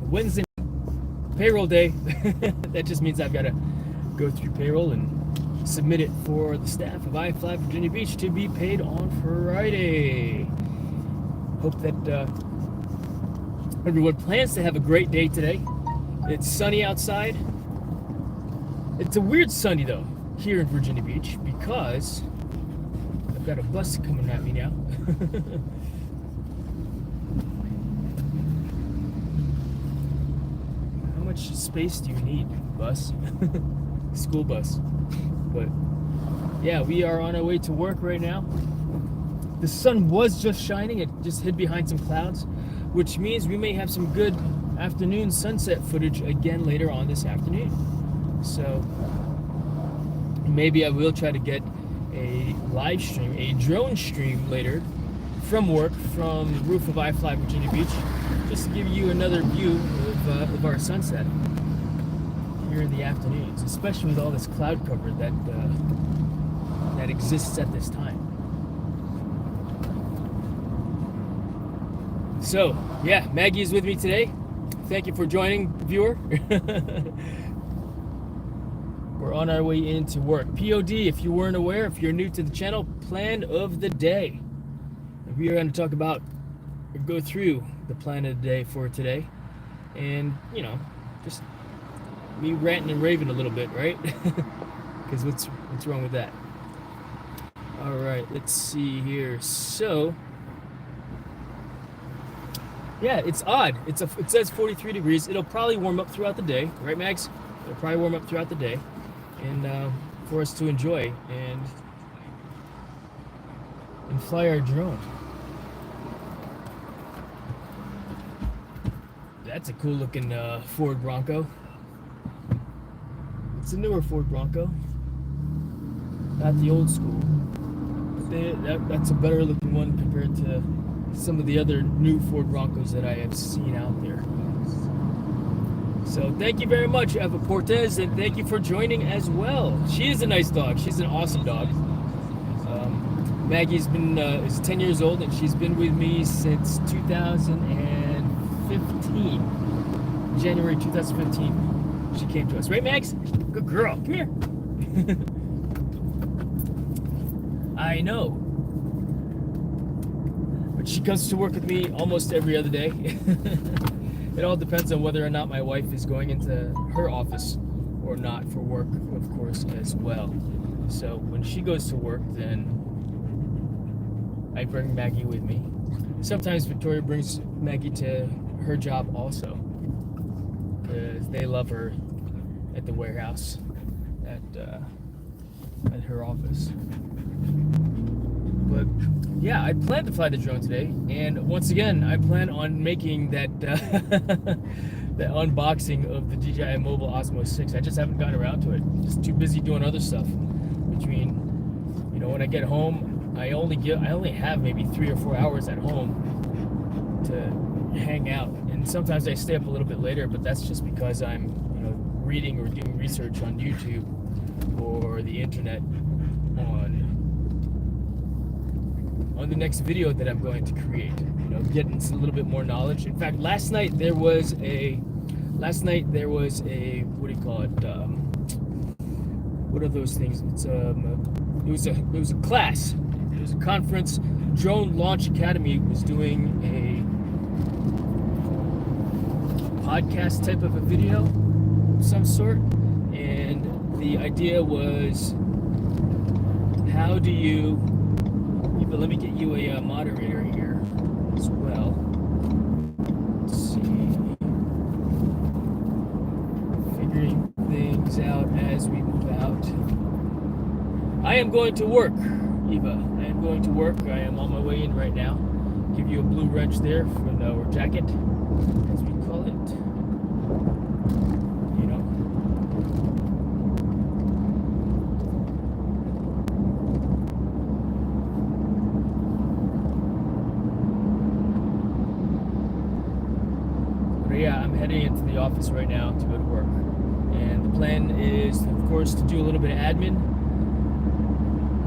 Wednesday, payroll day. That just means I've got to go through payroll and submit it for the staff of I-Fly Virginia Beach to be paid on Friday. Hope that everyone plans to have a great day today. It's sunny outside. It's a weird sunny though here in Virginia Beach because I've got a bus coming at me now. How much space do you need, bus? School bus. But yeah, we are on our way to work right now. The sun was just shining. It just hid behind some clouds, which means we may have some good afternoon sunset footage again later on this afternoon. So maybe I will try to get a live stream, a drone stream later from work, from the roof of I-Fly Virginia Beach, just to give you another view of our sunset here in the afternoons, especially with all this cloud cover that exists at this time. So yeah, Maggie is with me today. Thank you for joining, viewer. We're on our way into work. POD, if you weren't aware, if you're new to the channel, plan of the day. We are going to talk about, go through the plan of the day for today. And, you know, just me ranting and raving a little bit, right? Because what's wrong with that? All right, let's see here. So, yeah, it's odd. It says 43 degrees. It'll probably warm up throughout the day, right, Mags? It'll probably warm up throughout the day, and for us to enjoy and fly our drone. That's a cool looking Ford Bronco. It's a newer Ford Bronco, not the old school. That's a better looking one compared to some of the other new Ford Broncos that I have seen out there. So thank you very much, Eva Portez, and thank you for joining as well. She is a nice dog. She's an awesome dog. Maggie's been is 10 years old, and she's been with me since 2015. January 2015. She came to us. Right, Mags? Good girl. Come here. I know. But she comes to work with me almost every other day. It all depends on whether or not my wife is going into her office or not for work, of course, as well. So when she goes to work, then I bring Maggie with me. Sometimes Victoria brings Maggie to her job also, because they love her at the warehouse, at her office. But yeah, I plan to fly the drone today, and once again, I plan on making that that unboxing of the DJI Mobile Osmo 6. I just haven't gotten around to it. Just too busy doing other stuff. Between, you know, when I get home, I only have maybe 3 or 4 hours at home to hang out, and sometimes I stay up a little bit later, but that's just because I'm, you know, reading or doing research on YouTube or the internet on the next video that I'm going to create. You know, getting a little bit more knowledge. In fact, last night there was a what do you call it? What are those things? It's it was a class. It was a conference. Drone Launch Academy was doing a podcast type of a video of some sort, and the idea was, how do you, but let me get you a moderator here as well. Let's see. Figuring things out as we move out. I am going to work, Eva. I am going to work. I am on my way in right now. Give you a blue wrench there for our jacket, as we call it. You know. Yeah, I'm heading into the office right now to go to work, and the plan is, of course, to do a little bit of admin.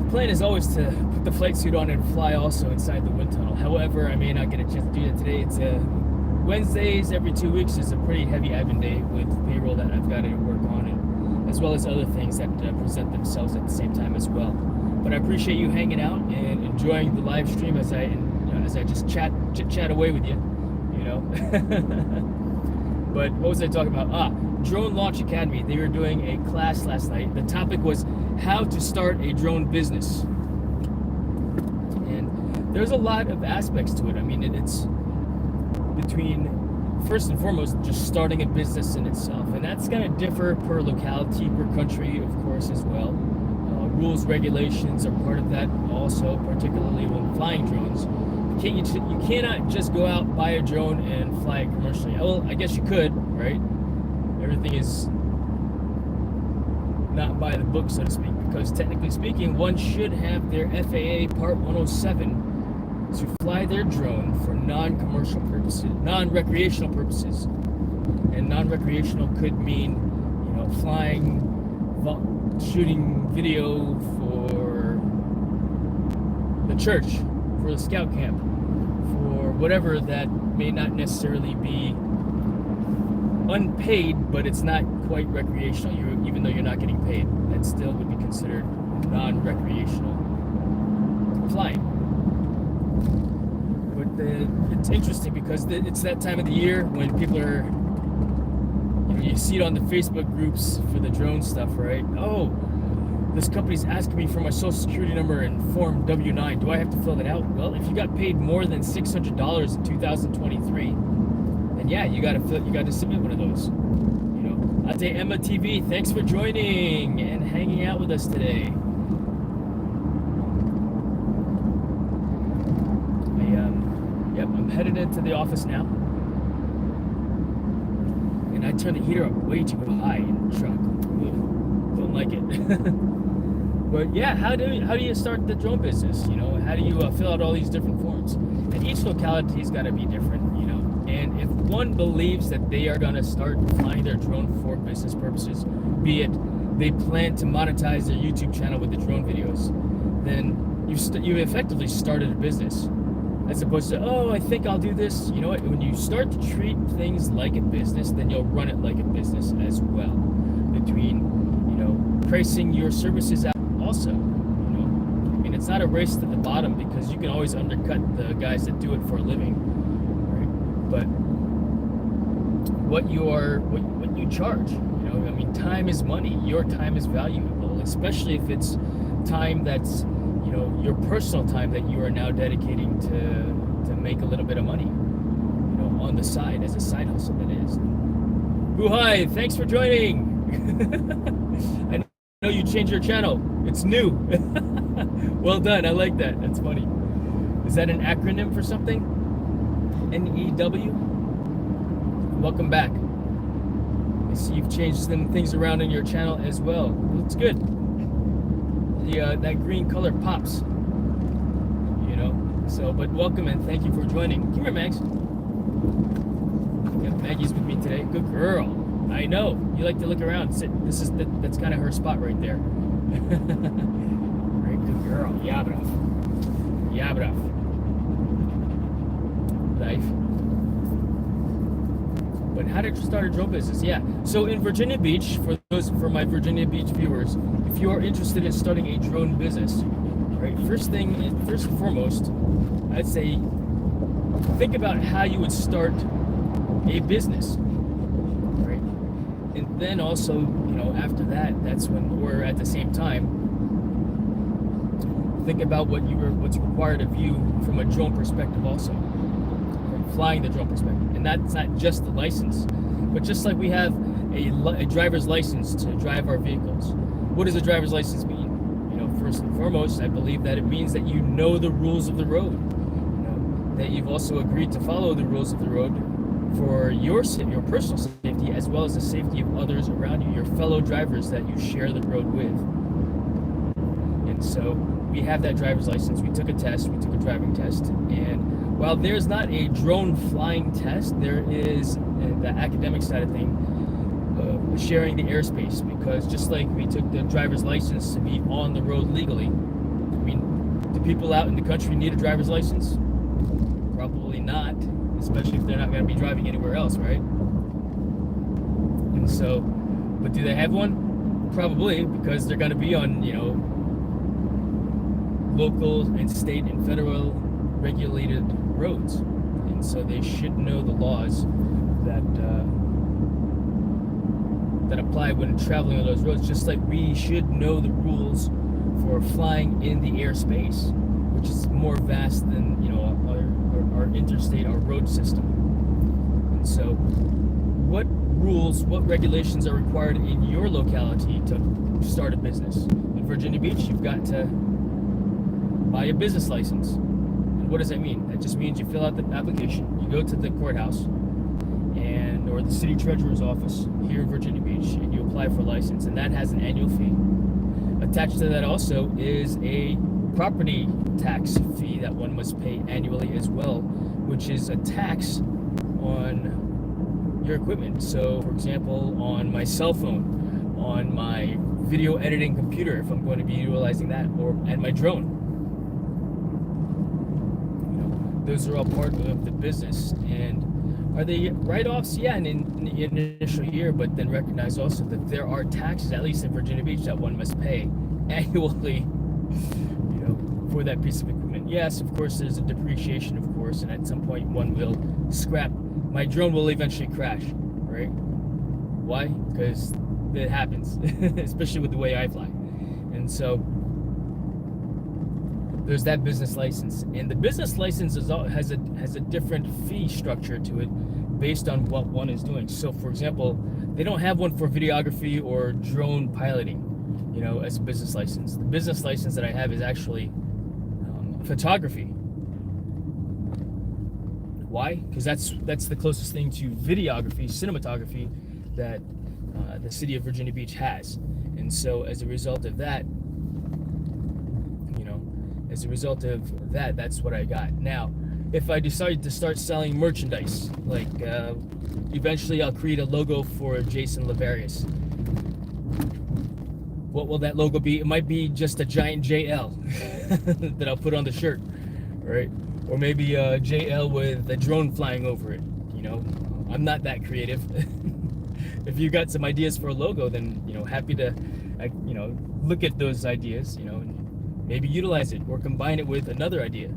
The plan is always to put the flight suit on and fly also inside the wind tunnel. However, I may not get a chance to do that today. It's Wednesdays every 2 weeks is a pretty heavy admin day with payroll that I've got to work on, and as well as other things that present themselves at the same time as well. But I appreciate you hanging out and enjoying the live stream as I just chit-chat away with you, you know. But what was I talking about? Drone Launch Academy. They were doing a class last night. The topic was how to start a drone business. And there's a lot of aspects to it. I mean, it's between, first and foremost, just starting a business in itself. And that's going to differ per locality, per country, of course, as well. Rules, regulations are part of that also, particularly when flying drones. You cannot just go out, buy a drone, and fly it commercially. Well, I guess you could, right? Everything is not by the book, so to speak, because technically speaking, one should have their FAA Part 107 to fly their drone for non-commercial purposes, non-recreational purposes. And non-recreational could mean, you know, flying, shooting video for the church, for the scout camp, for whatever that may not necessarily be unpaid, but it's not quite recreational. Even though you're not getting paid, that still would be considered non-recreational flying. But it's interesting because it's that time of the year when people are, you know, you see it on the Facebook groups for the drone stuff, right? Oh, this company's asking me for my social security number and form W-9. Do I have to fill that out? Well, if you got paid more than $600 in 2023, then yeah, you got to submit one of those. You know, Ate Emma TV, thanks for joining and hanging out with us today. I'm headed into the office now, and I turned the heater up way too high in the truck. Don't like it. But yeah, how do you start the drone business? You know, how do you fill out all these different forms? And each locality's got to be different, you know. And if one believes that they are going to start flying their drone for business purposes, be it they plan to monetize their YouTube channel with the drone videos, then you've effectively started a business. As opposed to, oh, I think I'll do this. You know what? When you start to treat things like a business, then you'll run it like a business as well. Between, you know, pricing your services out also. You know, I mean, it's not a race to the bottom because you can always undercut the guys that do it for a living, right? But what you charge, you know, I mean, time is money. Your time is valuable, especially if it's time that's, you know, your personal time that you are now dedicating to make a little bit of money, you know, on the side, as a side hustle that is. Buhai, thanks for joining. I know you changed your channel. It's new. Well done. I like that. That's funny. Is that an acronym for something? NEW? Welcome back. I see you've changed some things around in your channel as well. Looks good. That green color pops, you know. So, but welcome and thank you for joining. Come here, Mags. Yeah, Maggie's with me today. Good girl. I know you like to look around. That's kind of her spot right there. Very good girl. Yabra. Life. But how to start a drone business? Yeah. So in Virginia Beach, for my Virginia Beach viewers, if you are interested in starting a drone business, right? First and foremost, I'd say think about how you would start a business, right? And then also, you know, after that, that's when we're at the same time. Think about what's required of you from a drone perspective also. Flying the drone perspective, and that's not just the license, but just like we have a driver's license to drive our vehicles. What does a driver's license mean? You know, first and foremost, I believe that it means that you know the rules of the road. You know, that you've also agreed to follow the rules of the road for your personal safety as well as the safety of others around you, your fellow drivers that you share the road with. And so we have that driver's license. We took a test. We took a driving test, and while there's not a drone flying test, there is the academic side of things, sharing the airspace, because just like we took the driver's license to be on the road legally, I mean, do people out in the country need a driver's license? Probably not. especially if they're not going to be driving anywhere else, right? And so, but do they have one? Probably, because they're going to be on, local and state and federal regulated roads. And so they should know the laws that that apply when traveling on those roads, just like we should know the rules for flying in the airspace, which is more vast than our interstate, our road system. And so what rules, what regulations are required in your locality to start a business? In Virginia Beach, you've got to buy a business license. And what does that mean? That just means you fill out the application, you go to the courthouse or the city treasurer's office here in Virginia Beach, and you apply for a license, and that has an annual fee. Attached to that also is a property tax fee that one must pay annually as well, which is a tax on your equipment. So, for example, on my cell phone, on my video editing computer, if I'm going to be utilizing that, and my drone. Those are all part of the business. And are they write-offs? Yeah, in the initial year, but then recognize also that there are taxes, at least in Virginia Beach, that one must pay annually, for that piece of equipment. Yes, of course, there's a depreciation, of course, and at some point one will scrap. My drone will eventually crash, right? Why? Because it happens, especially with the way I fly. And so there's that business license, and the business license has a different fee structure to it based on what one is doing. So, for example, they don't have one for videography or drone piloting, as a business license. The business license that I have is actually photography. Why? Because that's the closest thing to videography, cinematography, that the city of Virginia Beach has. And so, as a result of that, that's what I got. Now, if I decide to start selling merchandise, like eventually I'll create a logo for Jason Lavarius. What will that logo be? It might be just a giant JL that I'll put on the shirt, right? Or maybe a JL with a drone flying over it. I'm not that creative. If you got some ideas for a logo, then happy to look at those ideas, and maybe utilize it or combine it with another idea.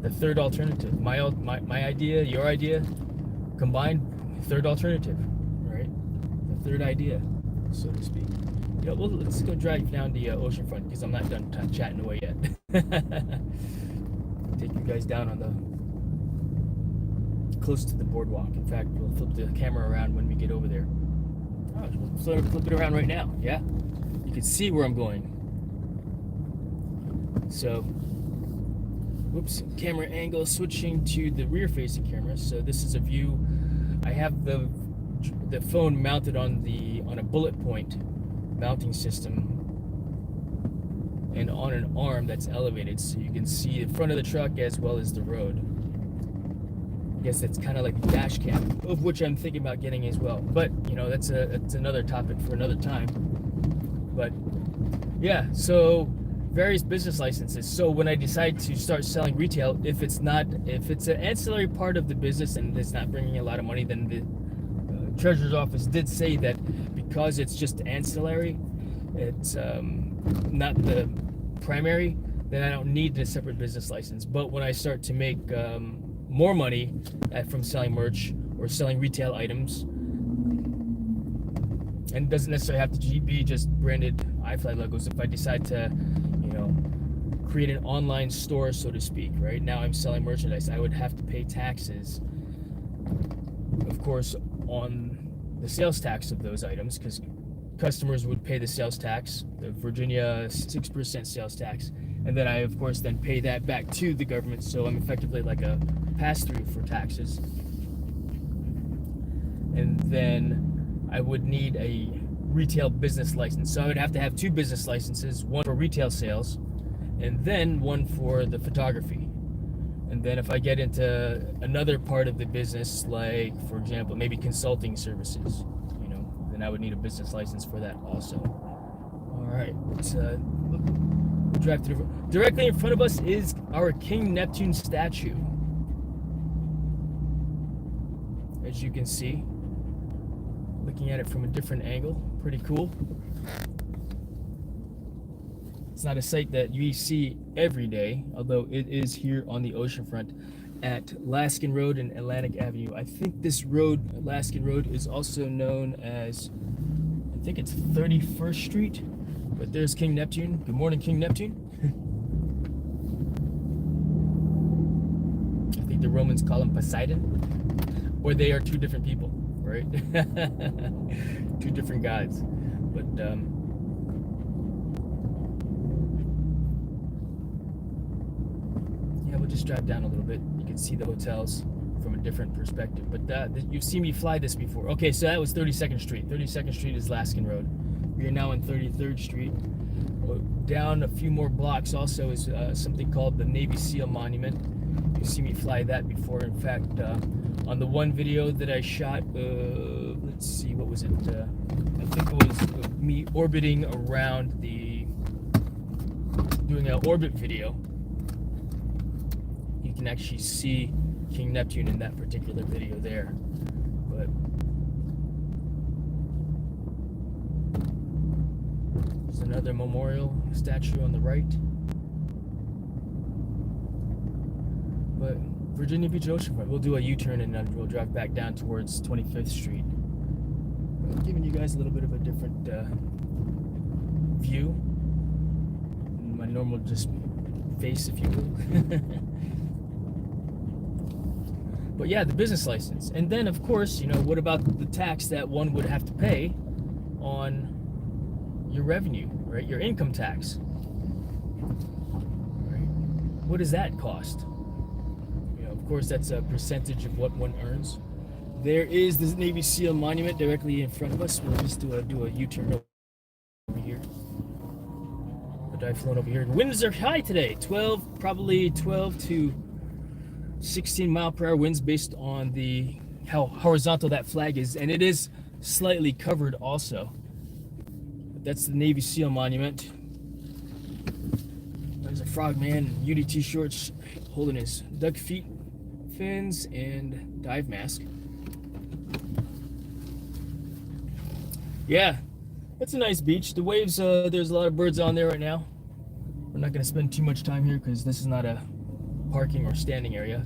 The third alternative. My idea, your idea, combined, third alternative, right? The third idea, so to speak. Well, let's go drive down the oceanfront, because I'm not done chatting away yet. Take you guys down on close to the boardwalk. In fact, we'll flip the camera around when we get over there. Oh, we'll flip it around right now. Yeah, you can see where I'm going. So, whoops, camera angle switching to the rear-facing camera. So this is a view. I have the phone mounted on a bullet point mounting system, and on an arm that's elevated, so you can see the front of the truck as well as the road. I guess that's kind of like a dash cam, of which I'm thinking about getting as well. But that's another topic for another time. But yeah, so various business licenses. So when I decide to start selling retail, if it's an ancillary part of the business and it's not bringing a lot of money, then the treasurer's office did say that because it's just ancillary, it's not the primary, then I don't need a separate business license. But when I start to make more money from selling merch or selling retail items, and it doesn't necessarily have to be just branded iFly logos. If I decide to create an online store, so to speak, right now I'm selling merchandise, I would have to pay taxes, of course, on the sales tax of those items, because customers would pay the sales tax, the Virginia 6% sales tax, and then I, of course, then pay that back to the government. So I'm effectively like a pass-through for taxes. And then I would need a retail business license. So I would have to have two business licenses, one for retail sales and then one for the photography. And then if I get into another part of the business, like, for example, maybe consulting services, then I would need a business license for that also. All right, let's drive through. Directly in front of us is our King Neptune statue. as you can see. Looking at it from a different angle, pretty cool. It's not a sight that you see every day, although it is here on the oceanfront at Laskin Road and Atlantic Avenue. I think this road, Laskin Road, is also known as, I think it's 31st Street, but there's King Neptune. Good morning, King Neptune. I think the Romans call him Poseidon, or they are two different people, right? Two different gods. But yeah, we'll just drive down a little bit. You can see the hotels from a different perspective. But you've seen me fly this before. Okay, so that was 32nd Street. 32nd Street is Laskin Road. We are now on 33rd Street. Down a few more blocks also is something called the Navy SEAL Monument. You've seen me fly that before. In fact, on the one video that I shot, let's see, what was it? I think it was me orbiting around doing an orbit video. You can actually see King Neptune in that particular video there. But there's another memorial statue on the right. But Virginia Beach Oceanfront, we'll do a U-turn and then we'll drive back down towards 25th Street. I'm giving you guys a little bit of a different view. My normal just face, if you will. But yeah, the business license. And then, of course, you know, what about the tax that one would have to pay on your revenue, right? Your income tax. Right? What does that cost? You know, of course, that's a percentage of what one earns. There is the Navy SEAL Monument directly in front of us. We'll just do a U-turn over here. But I've flown over here. The winds are high today. Probably 12 to 16 mile per hour winds based on how horizontal that flag is, and it is slightly covered also. But that's the Navy SEAL Monument. There's a frogman in UDT shorts holding his duck feet, fins, and dive mask. Yeah, it's a nice beach. The waves, there's a lot of birds on there right now. We're not going to spend too much time here because this is not a parking or standing area.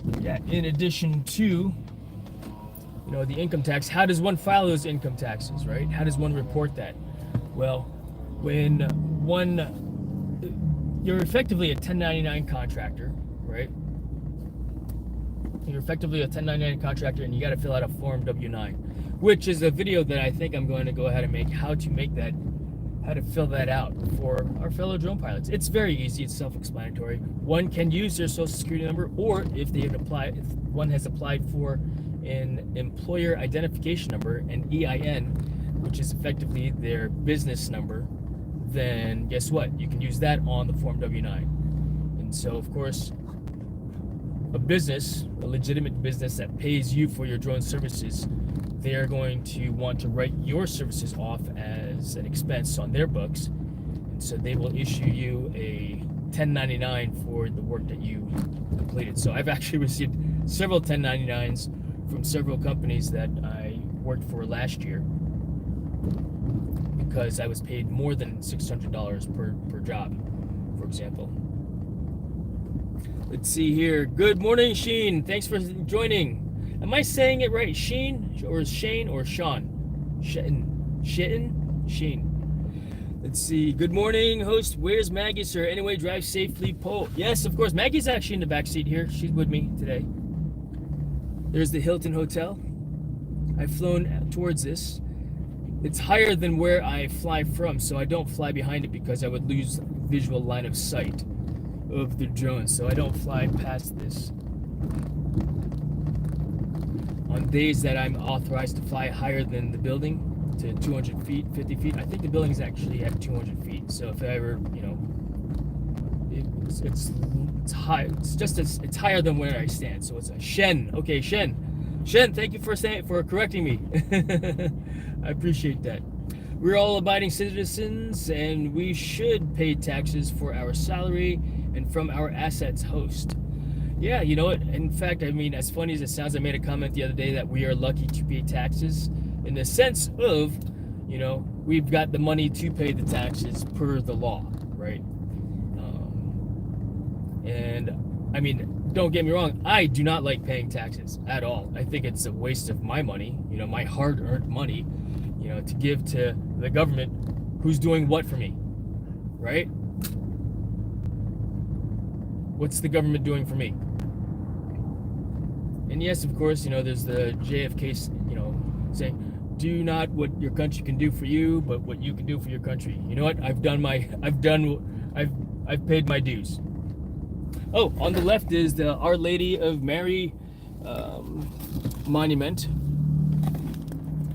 But yeah, in addition to, you know, the income tax, how does one file those income taxes, right? How does one report that? Well, when you're effectively a 1099 contractor, right? You're effectively a 1099 contractor, and you got to fill out a Form W-9, which is a video that I think I'm going to go ahead and make, how to fill that out for our fellow drone pilots. It's very easy. It's self-explanatory. One can use their social security number, or if one has applied for an employer identification number, an EIN, which is effectively their business number, then guess what? You can use that on the Form W-9. And so, of course, a legitimate business that pays you for your drone services, they're going to want to write your services off as an expense on their books. And so they will issue you a 1099 for the work that you completed. So I've actually received several 1099s from several companies that I worked for last year because I was paid more than $600 per job, for example. Let's see here. Good morning, Sheen. Thanks for joining. Am I saying it right? Sheen or Shane or Sean? Sheen. Let's see. Good morning, host. Where's Maggie, sir? Anyway, drive safely. Poll. Yes, of course. Maggie's actually in the back seat here. She's with me today. There's the Hilton Hotel. I've flown towards this. It's higher than where I fly from, so I don't fly behind it because I would lose visual line of sight of the drone, so I don't fly past this. On days that I'm authorized to fly higher than the building to 200 feet, 50 feet, I think the building's actually at 200 feet. So if I ever, you know, it's high. It's higher than where I stand. So it's a Shen. Okay, Shen. Thank you for correcting me. I appreciate that. We're all abiding citizens, and we should pay taxes for our salary and from our assets host. Yeah, you know what? In fact, I mean, as funny as it sounds, I made a comment the other day that we are lucky to pay taxes in the sense of, you know, we've got the money to pay the taxes per the law, right? And I mean, don't get me wrong, I do not like paying taxes at all. I think it's a waste of my money, you know, my hard-earned money, you know, to give to the government who's doing what for me, right? What's the government doing for me? And yes, of course, you know, there's the JFK, you know, saying, do not what your country can do for you, but what you can do for your country. You know what? I've paid my dues. Oh, on the left is the Our Lady of Mary monument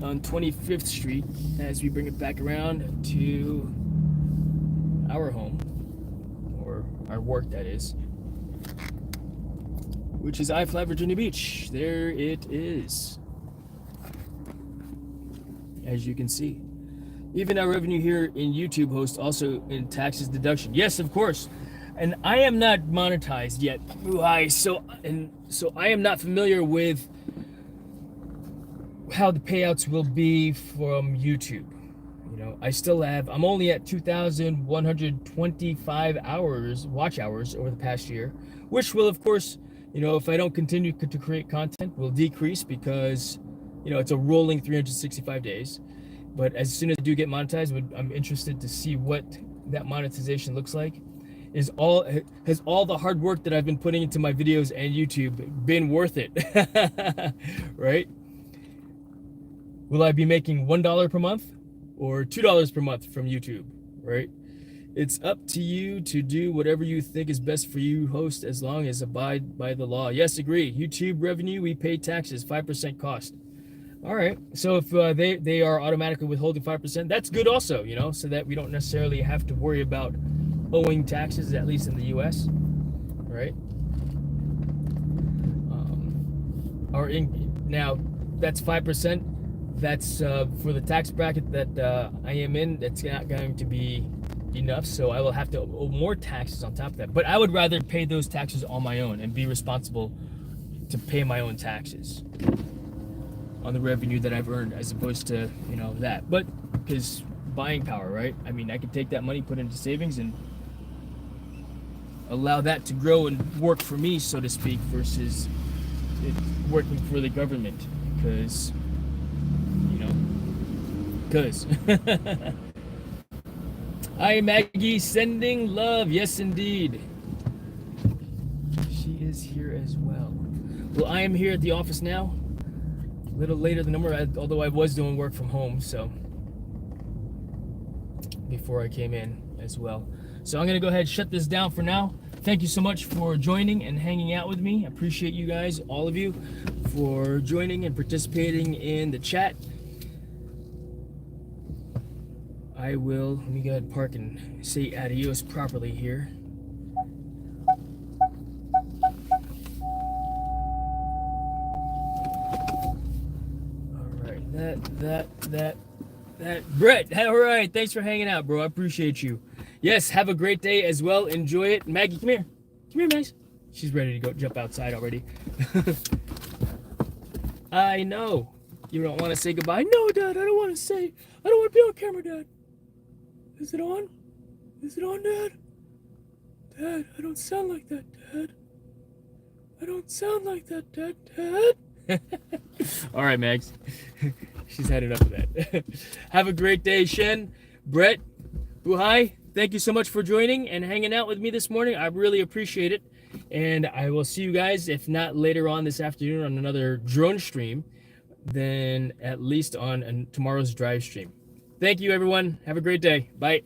on 25th Street as we bring it back around to our home, or our work, that is, which is I-5 Virginia Beach. There it is, as you can see. Even our revenue here in YouTube host also in taxes deduction. Yes, of course. And I am not monetized yet. So I am not familiar with how the payouts will be from YouTube. You know, I'm only at 2,125 watch hours over the past year, which will, of course, you know, if I don't continue to create content, will decrease because, you know, it's a rolling 365 days. But as soon as I do get monetized, I'm interested to see what that monetization looks like. Has all the hard work that I've been putting into my videos and YouTube been worth it? Right? Will I be making $1 per month or $2 per month from YouTube? Right? It's up to you to do whatever you think is best for you, host, as long as abide by the law. Yes, agree. YouTube revenue, we pay taxes, 5% cost. All right. So if they are automatically withholding 5%, that's good also, you know, so that we don't necessarily have to worry about owing taxes, at least in the U.S., right? Now, that's 5%. That's for the tax bracket that I am in. That's not going to be enough, so I will have to owe more taxes on top of that. But I would rather pay those taxes on my own and be responsible to pay my own taxes on the revenue that I've earned, as opposed to, you know, that. But because buying power, right? I mean, I could take that money, put it into savings, and allow that to grow and work for me, so to speak, versus it working for the government, because, you know, because. Hi, Maggie, sending love. Yes, indeed. She is here as well. Well, I am here at the office now. A little later than normal, although I was doing work from home, so before I came in as well. So I'm going to go ahead and shut this down for now. Thank you so much for joining and hanging out with me. I appreciate you guys, all of you, for joining and participating in the chat. Let me go ahead and park and say adios properly here. All right, that. Brett, all right, thanks for hanging out, bro. I appreciate you. Yes, have a great day as well. Enjoy it. Maggie, come here. Come here, Max. She's ready to go jump outside already. I know. You don't want to say goodbye? No, Dad, I don't want to be on camera, Dad. Is it on? Is it on, Dad? Dad, I don't sound like that, Dad. I don't sound like that, Dad. All right, Max. She's had enough of that. Have a great day, Shen. Brett, Buhai, thank you so much for joining and hanging out with me this morning. I really appreciate it. And I will see you guys, if not later on this afternoon on another drone stream, then at least on tomorrow's DriveStream. Thank you, everyone. Have a great day. Bye.